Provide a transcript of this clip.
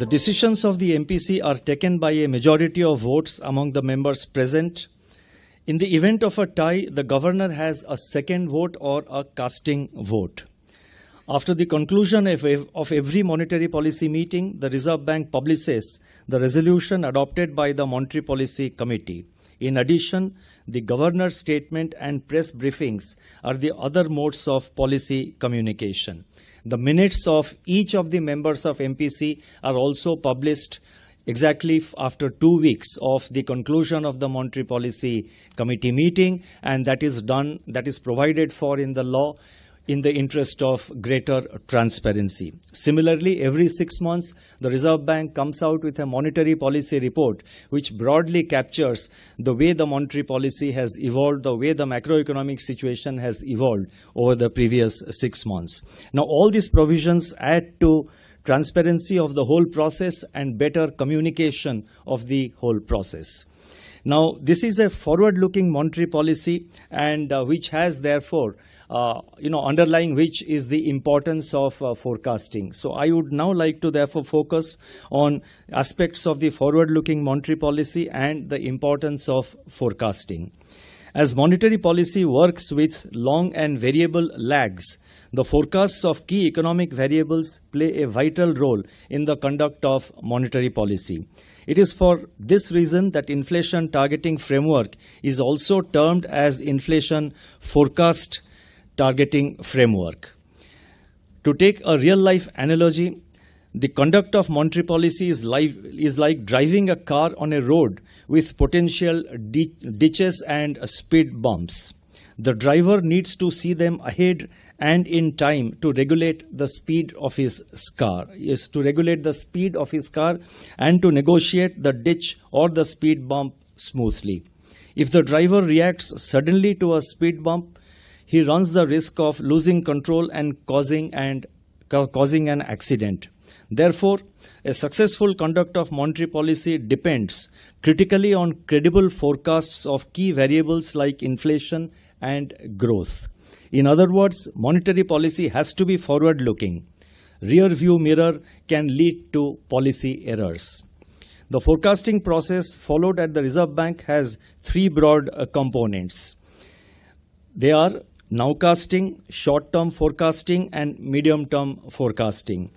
The decisions of the MPC are taken by a majority of votes among the members present. In the event of a tie, the governor has a second vote or a casting vote. After the conclusion of every monetary policy meeting, the Reserve Bank publishes the resolution adopted by the Monetary Policy Committee. In addition, the governor's statement and press briefings are the other modes of policy communication. The minutes of each of the members of MPC are also published exactly after 2 weeks of the conclusion of the Monetary Policy Committee meeting, and that is provided for in the law in the interest of greater transparency. Similarly, every 6 months, the Reserve Bank comes out with a monetary policy report which broadly captures the way the monetary policy has evolved, the way the macroeconomic situation has evolved over the previous 6 months. Now, all these provisions add to transparency of the whole process and better communication of the whole process. Now, this is a forward-looking monetary policy, and which has therefore underlying which is the importance of forecasting. So I would now like to therefore focus on aspects of the forward-looking monetary policy and the importance of forecasting. As monetary policy works with long and variable lags, the forecasts of key economic variables play a vital role in the conduct of monetary policy. It is for this reason that inflation targeting framework is also termed as inflation forecast targeting framework. To take a real-life analogy, the conduct of monetary policy is like driving a car on a road with potential ditches and speed bumps. The driver needs to see them ahead and in time to regulate the speed of his car. Yes, to regulate the speed of his car and to negotiate the ditch or the speed bump smoothly. If the driver reacts suddenly to a speed bump, he runs the risk of losing control and causing an accident. Therefore, a successful conduct of monetary policy depends critically on credible forecasts of key variables like inflation and growth. In other words, monetary policy has to be forward-looking. Rear-view mirror can lead to policy errors. The forecasting process followed at the Reserve Bank has 3 broad components. They are nowcasting, short-term forecasting, and medium-term forecasting.